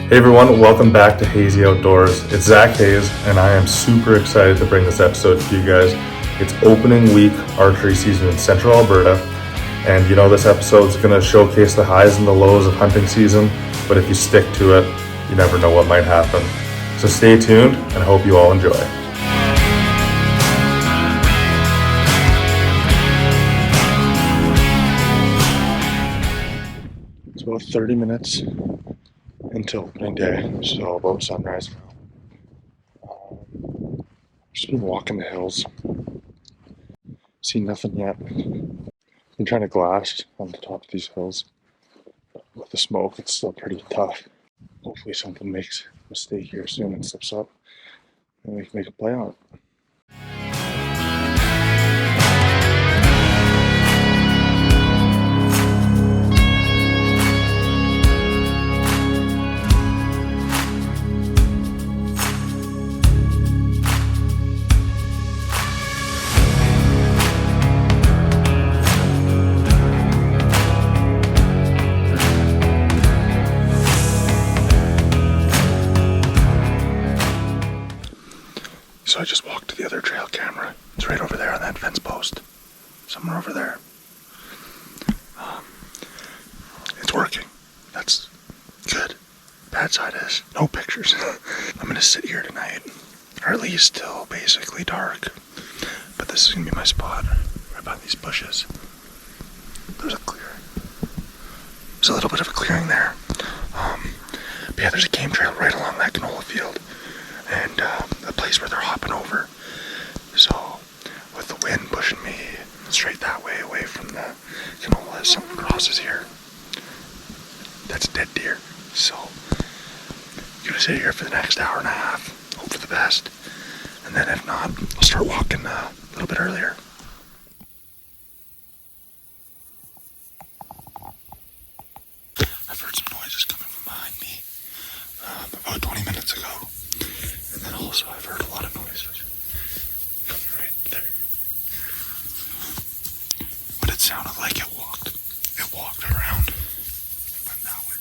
Hey everyone, welcome back to Hazy Outdoors. It's Zach Hayes, and I am super excited to bring this episode to you guys. It's opening week archery season in Central Alberta, and you know this episode is going to showcase the highs and the lows of hunting season, but if you stick to it, you never know what might happen. So stay tuned, and I hope you all enjoy. It's about 30 minutes until opening day, so about sunrise now. Just been walking the hills. Seen nothing yet. Been trying to glass on the top of these hills. But with the smoke, it's still pretty tough. Hopefully something makes a mistake here soon and slips up, and we can make a play on it. So I just walked to the other trail camera. It's right over there on that fence post. Somewhere over there. It's working. That's good. Bad side is no pictures. I'm gonna sit here tonight, or at least till basically dark. But this is gonna be my spot, right by these bushes. There's a clearing. There's a little bit of a clearing there. But yeah, there's a game trail right along that canola field. And a place where they're hopping over. So, with the wind pushing me straight that way, away from the canola, as something crosses here, that's dead deer. So, I'm gonna sit here for the next hour and a half, hope for the best, and then if not, I'll start walking a little bit earlier. I've heard some noises coming from behind me about 20 minutes ago. And then also I've heard a lot of noises coming right there. But it sounded like it walked. It walked around. It went that way.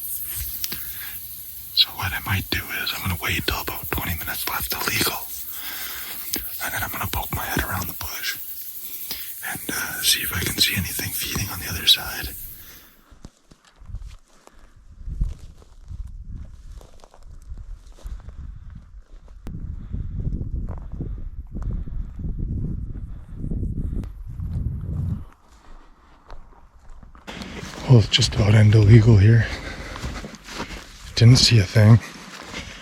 So what I might do is I'm going to wait till about 20 minutes left illegal. And then I'm going to poke my head around the bush. And see if I can see anything feeding on the other side. Well, it's just about end illegal here. Didn't see a thing.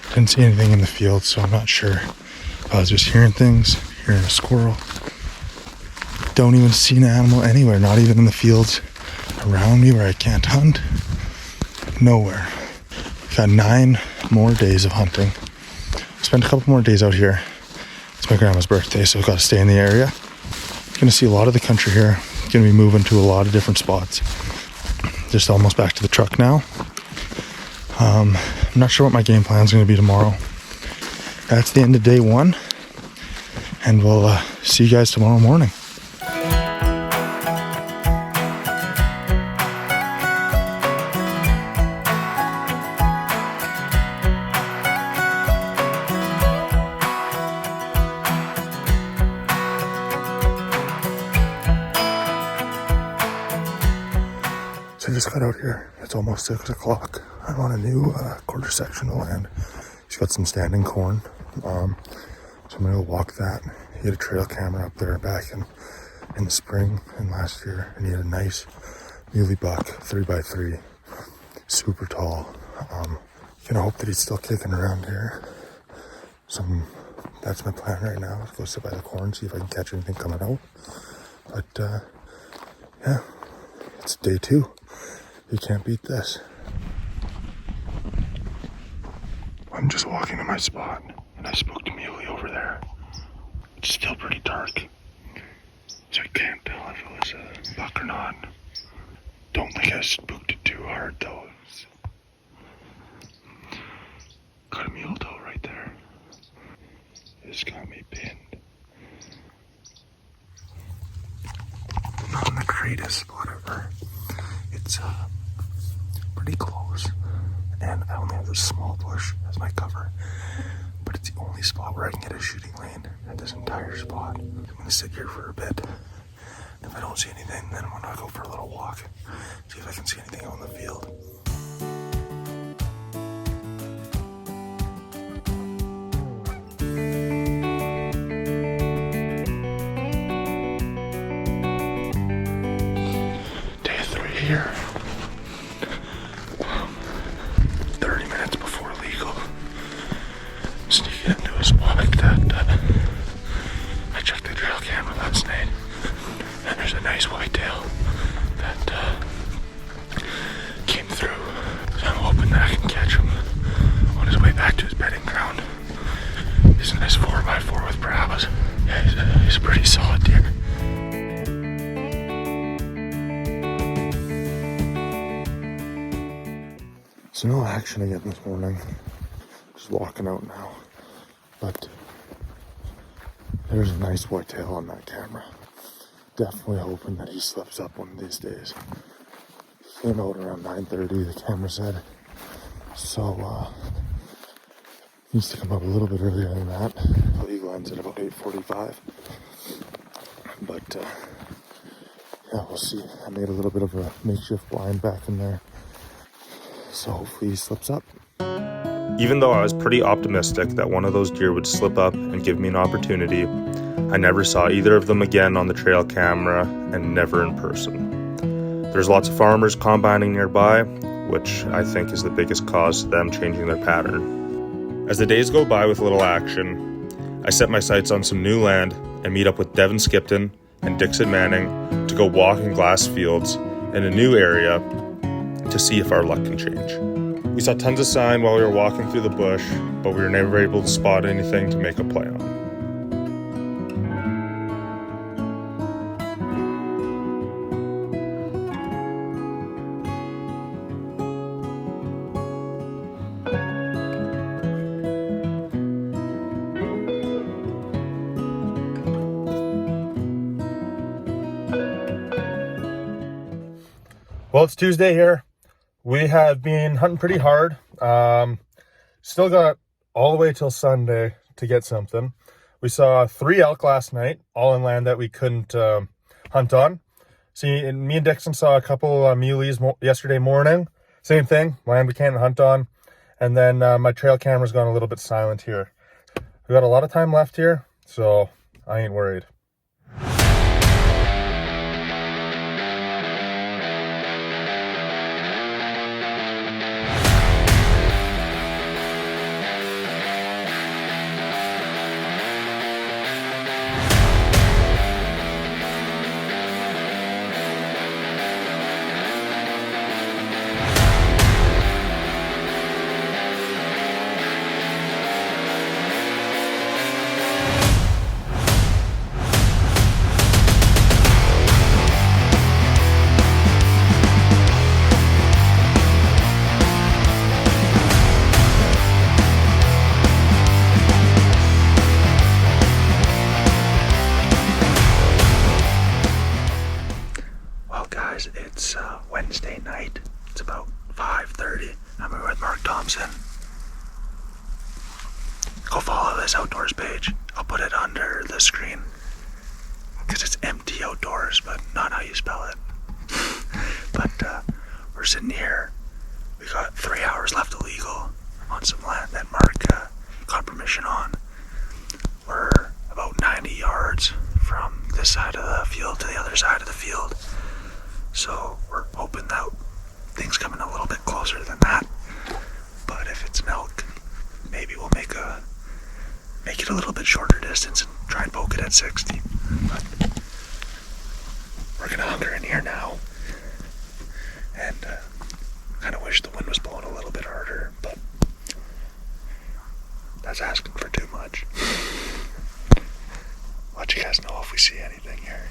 Didn't see anything in the field, so I'm not sure. I was just hearing things, hearing a squirrel. Don't even see an animal anywhere, not even in the fields around me where I can't hunt. Nowhere. Got 9 more days of hunting. Spend a couple more days out here. It's my grandma's birthday, so I've got to stay in the area. Gonna see a lot of the country here. Gonna be moving to a lot of different spots. Just almost back to the truck now. I'm not sure what my game plan is going to be tomorrow. That's the end of day 1, and we'll see you guys tomorrow morning. So I just got out here. It's almost 6 o'clock. I'm on a new quarter section of land. He's got some standing corn. So I'm gonna go walk that. He had a trail camera up there back in the spring and last year, and he had a nice muley buck, 3x3, super tall. Gonna hope that he's still kicking around here. That's my plan right now. Let's go sit by the corn, see if I can catch anything coming out. But yeah, it's day 2. You can't beat this. I'm just walking to my spot, and I spoke to Muley over there. It's still pretty dark, so I can't tell if it was a buck or not. Don't think I spooked it too hard, though. Got a mule toe right there. It's got me pinned. Not in the greatest spot ever. It's pretty close. and I only have this small bush as my cover, but it's the only spot where I can get a shooting lane at this entire spot. I'm gonna sit here for a bit. If I don't see anything, then I'm gonna go for a little walk, see if I can see anything out in the field. Day 3 here. 30 minutes before legal. Sneaking into a spot that I checked the trail camera last night, and there's a nice whitetail that came through. So I'm hoping that I can catch him on his way back to his bedding ground. He's a nice 4x4 with browse. Yeah, he's a pretty solid deer. So no action again this morning. Just walking out now. But there's a nice whitetail on that camera. Definitely hoping that he slips up one of these days. He came out around 9:30, the camera said. So needs to come up a little bit earlier than that. The legal ends at about 8:45. But yeah, we'll see. I made a little bit of a makeshift blind back in there. So hopefully he slips up. Even though I was pretty optimistic that one of those deer would slip up and give me an opportunity, I never saw either of them again on the trail camera and never in person. There's lots of farmers combining nearby, which I think is the biggest cause to them changing their pattern. As the days go by with little action, I set my sights on some new land and meet up with Devin Skipton and Dixon Manning to go walk in glass fields in a new area to see if our luck can change. We saw tons of sign while we were walking through the bush, but we were never able to spot anything to make a play on. Well, it's Tuesday here. We have been hunting pretty hard. Still got all the way till Sunday to get something. We saw 3 elk last night, all in land that we couldn't hunt on. See, me and Dixon saw a couple muleys yesterday morning. Same thing, land we can't hunt on. And then my trail camera's gone a little bit silent here. We got a lot of time left here, so I ain't worried. It's Wednesday night. It's about 5:30. I'm here with Mark Thompson. Go follow his outdoors page. I'll put it under the screen. Because it's empty outdoors, but not how you spell it. But we're sitting here. We got 3 hours left illegal on some land that Mark got permission on. We're about 90 yards from this side of the field to the other side of the field. So we're hoping that things come in a little bit closer than that. But if it's an elk, maybe we'll make it a little bit shorter distance and try and poke it at 60. But we're gonna hunker in here now. And kind of wish the wind was blowing a little bit harder, but that's asking for too much. I'll let you guys know if we see anything here.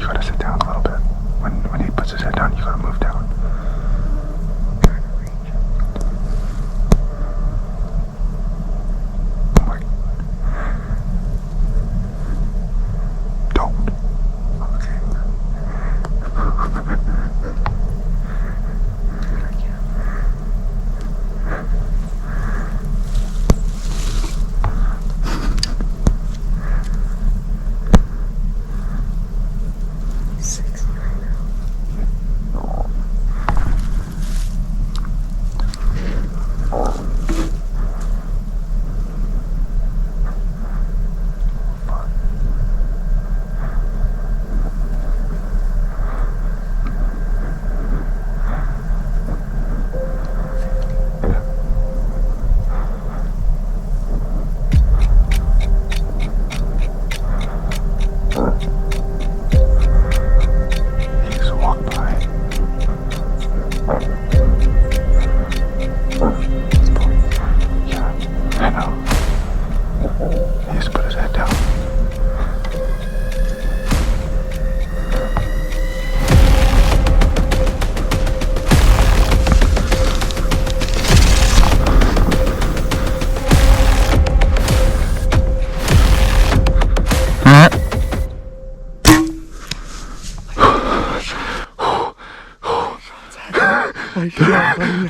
You gotta sit down a little bit. When he puts his head down, you gotta move down. Oh my. Don't. Okay.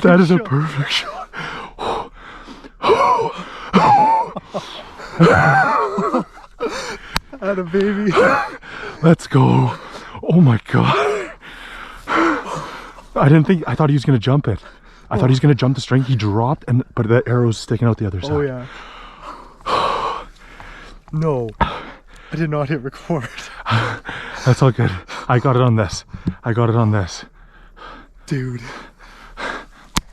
That is a perfect shot. Atta baby. Let's go. Oh my god. I thought he was gonna jump it. I thought he was gonna jump the string. He dropped, but the arrow's sticking out the other side. Oh yeah. No, I did not hit record. That's all good. I got it on this. Dude,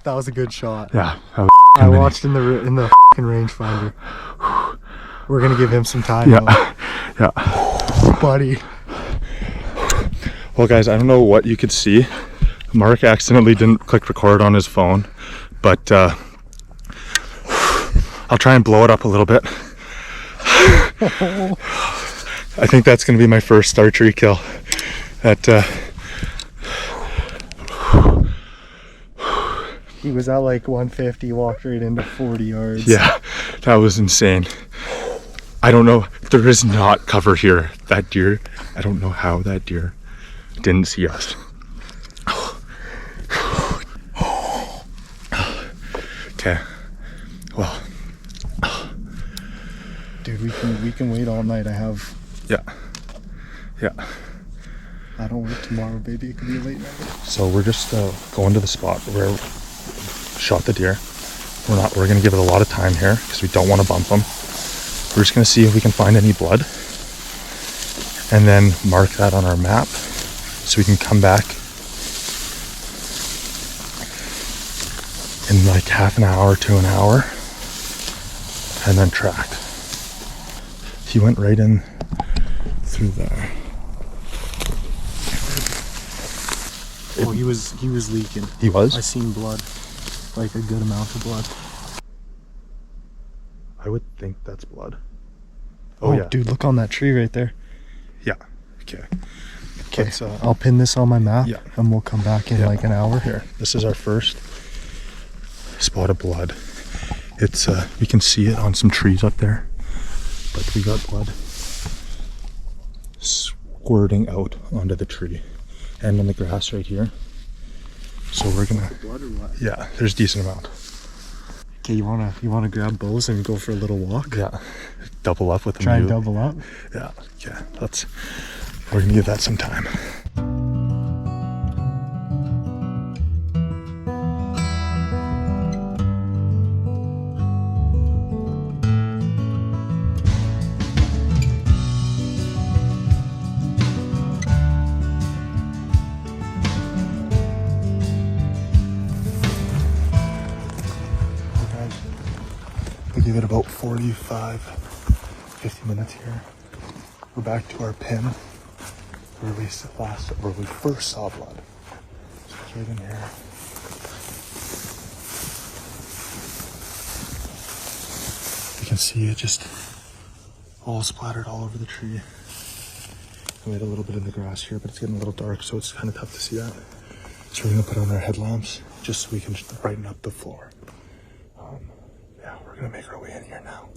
that was a good shot. Yeah. That was I watched in the fucking rangefinder. We're gonna give him some time. Yeah. Yeah. Buddy. Well, guys, I don't know what you could see. Mark accidentally didn't click record on his phone, but I'll try and blow it up a little bit. I think that's going to be my first archery kill. He was at like 150, walked right into 40 yards. Yeah, that was insane. I don't know. There is not cover here. That deer, I don't know how that deer didn't see us. Okay. Well. Dude, we can wait all night. Yeah. I don't work tomorrow, baby. It could be a late night. So we're just going to the spot where we shot the deer. We're gonna give it a lot of time here because we don't want to bump them. We're just gonna see if we can find any blood, and then mark that on our map so we can come back in like half an hour to an hour and then track. He went right in through there. Oh, he was leaking. He was? I seen blood, like a good amount of blood. I would think that's blood. Oh yeah. Dude, look on that tree right there. Yeah. Okay. Okay, I'll pin this on my map, yeah, and we'll come back in like an hour. Here, this is our first spot of blood. It's we can see it on some trees up there, but we got blood squirting out onto the tree and on the grass right here. So we're gonna. Blood or what? Yeah, there's a decent amount. Okay, you wanna grab bows and go for a little walk? Yeah, double up with them. Try and double up. Yeah, yeah. We're gonna give that some time. We give it about 45, 50 minutes here. We're back to our pin where we first saw blood. So it's right in here. You can see it just all splattered all over the tree. And definitely had a little bit in the grass here, but it's getting a little dark, so it's kind of tough to see that. So we're gonna put on our headlamps just so we can brighten up the floor. Yeah, we're gonna make our way in here now.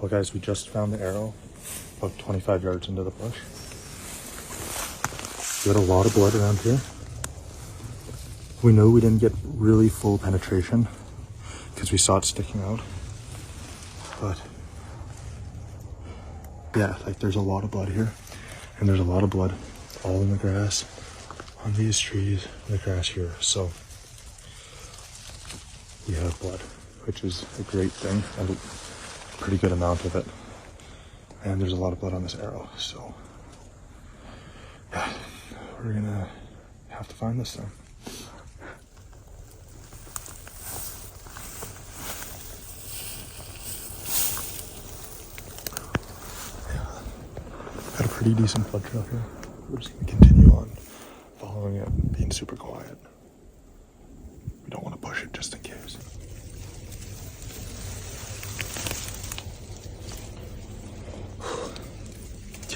Well guys, we just found the arrow about 25 yards into the bush. We had a lot of blood around here. We know we didn't get really full penetration because we saw it sticking out. But yeah, like there's a lot of blood here, and there's a lot of blood all in the grass, on these trees, in the grass here. So we have blood, which is a great thing, and a pretty good amount of it. And there's a lot of blood on this arrow, so yeah, we're gonna have to find this thing. Got a pretty decent blood trail here. We're just gonna continue on following it and being super quiet. We don't want to push it just in case.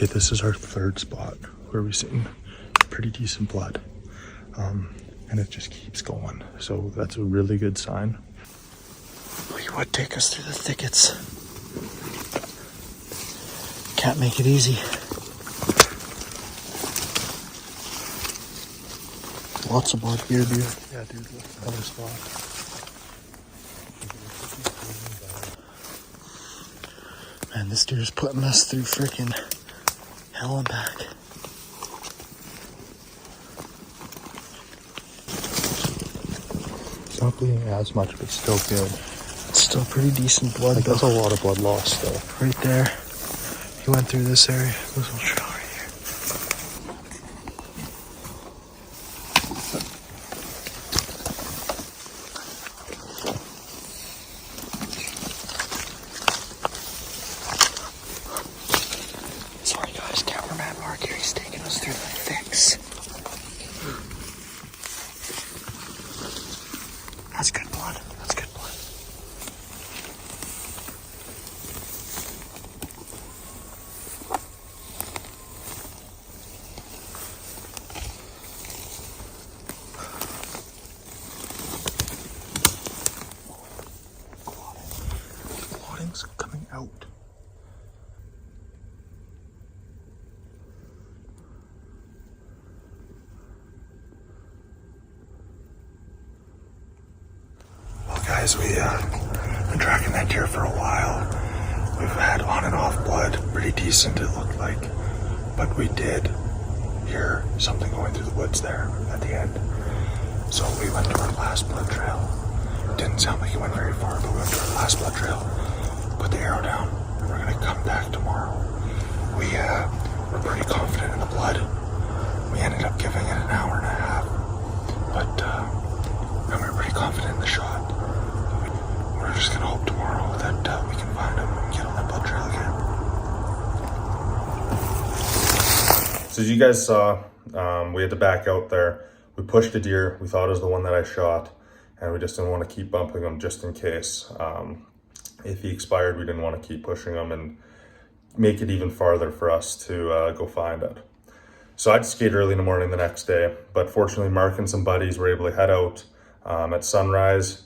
Okay, this is our third spot where we've seen pretty decent blood. And it just keeps going. So that's a really good sign. We would take us through the thickets. Can't make it easy. Lots of blood here, dude. Yeah, dude, look, another spot. Man, this deer's putting us through freaking hell and back. It's not bleeding as much, but still good. It's still pretty decent blood. Like, that's a lot of blood loss, though. Right there. He went through this area. This little trail right here. Sorry guys, cameraman Mark here. He's taking us through the thicks. That's good blood. That's good blood. Clotting's coming out. Guys, we've been tracking that deer for a while. We've had on and off blood, pretty decent it looked like, but we did hear something going through the woods there at the end. So we went to our last blood trail. Didn't sound like it went very far, but we went to our last blood trail, put the arrow down, and we're gonna come back tomorrow. We were pretty confident in the blood. We ended up giving it an hour and a half, but and we were pretty confident in the shot. We're just gonna hope tomorrow that we can find him and get on that blood trail again. So as you guys saw, we had to back out there. We pushed a deer. We thought it was the one that I shot, and we just didn't want to keep bumping him just in case. If he expired, we didn't want to keep pushing him and make it even farther for us to go find it. So I'd skate early in the morning the next day, but fortunately Mark and some buddies were able to head out at sunrise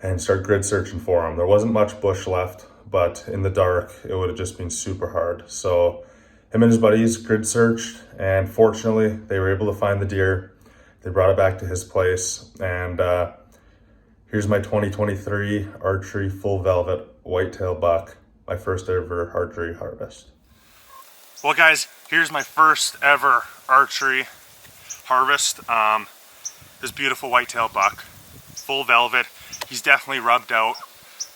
and start grid searching for him. There wasn't much bush left, but in the dark, it would have just been super hard. So him and his buddies grid searched, and fortunately, they were able to find the deer. They brought it back to his place, and here's my 2023 archery full velvet whitetail buck, my first ever archery harvest. Well guys, here's my first ever archery harvest. This beautiful whitetail buck, full velvet. He's definitely rubbed out,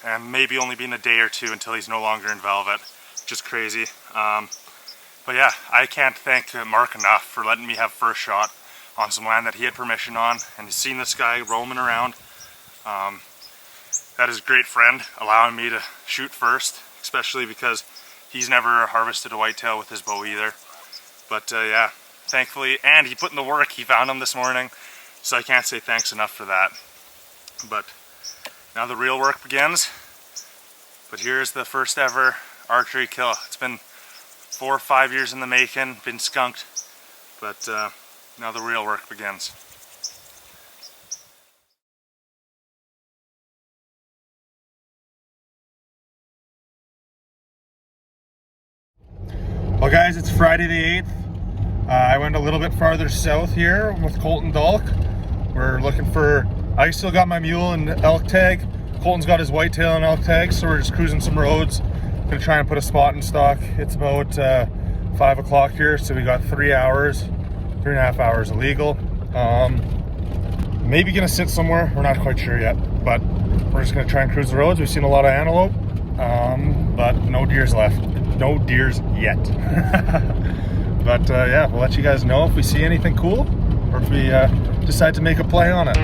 and maybe only been a day or two until he's no longer in velvet, which is crazy. But yeah, I can't thank Mark enough for letting me have first shot on some land that he had permission on, and he's seen this guy roaming around. That is a great friend, allowing me to shoot first, especially because he's never harvested a whitetail with his bow either. But yeah, thankfully, and he put in the work, he found him this morning, so I can't say thanks enough for that. But now the real work begins. But here's the first ever archery kill. It's been 4 or 5 years in the making, been skunked, but now the real work begins. Well guys, it's Friday the 8th. I went a little bit farther south here with Colton Dalk. We're looking for, I still got my mule and elk tag. Colton's got his whitetail and elk tag, so we're just cruising some roads. Gonna try and put a spot in stock. It's about 5 o'clock here, so we got 3 hours, 3.5 hours illegal. Maybe gonna sit somewhere, we're not quite sure yet, but we're just gonna try and cruise the roads. We've seen a lot of antelope, but no deers left. No deers yet. But yeah, we'll let you guys know if we see anything cool or if we decide to make a play on it.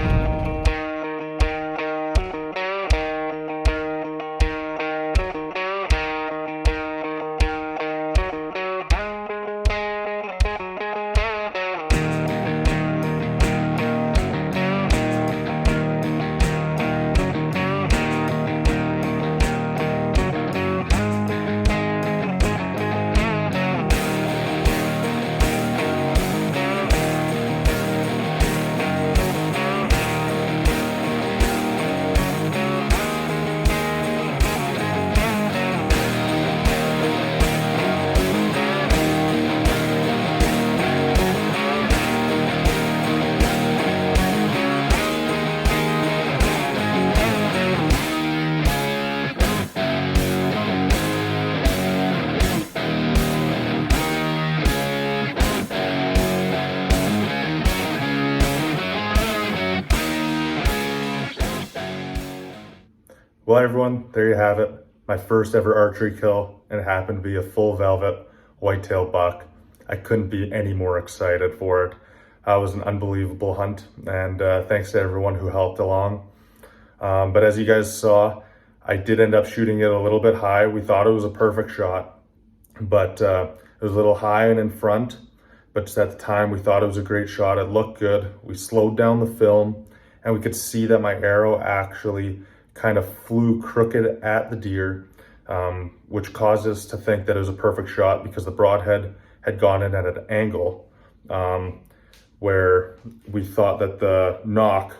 Well everyone, there you have it. My first ever archery kill, and it happened to be a full velvet whitetail buck. I couldn't be any more excited for it. It was an unbelievable hunt, and thanks to everyone who helped along. But as you guys saw, I did end up shooting it a little bit high. We thought it was a perfect shot, but it was a little high and in front. But just at the time, we thought it was a great shot. It looked good. We slowed down the film, and we could see that my arrow actually kind of flew crooked at the deer, which caused us to think that it was a perfect shot because the broadhead had gone in at an angle where we thought that the knock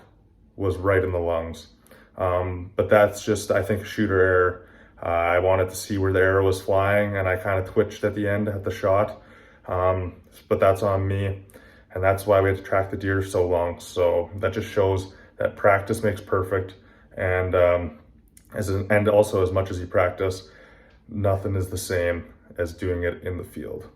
was right in the lungs. But that's just, I think, shooter error. I wanted to see where the arrow was flying, and I kind of twitched at the end at the shot. But that's on me, and that's why we had to track the deer so long. So that just shows that practice makes perfect. And also, as much as you practice, nothing is the same as doing it in the field.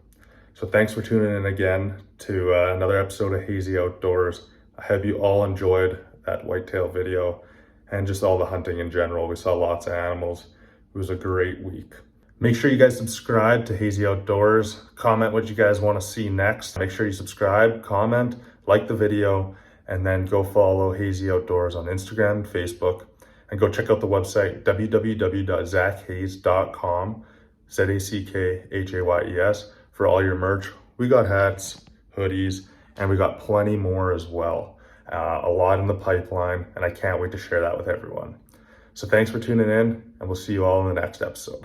So thanks for tuning in again to another episode of Hazy Outdoors. I hope you all enjoyed that whitetail video and just all the hunting in general. We saw lots of animals. It was a great week. Make sure you guys subscribe to Hazy Outdoors. Comment what you guys want to see next. Make sure you subscribe, comment, like the video, and then go follow Hazy Outdoors on Instagram and Facebook. And go check out the website, www.zachhayes.com, ZACKHAYES, for all your merch. We got hats, hoodies, and we got plenty more as well. A lot in the pipeline, and I can't wait to share that with everyone. So thanks for tuning in, and we'll see you all in the next episode.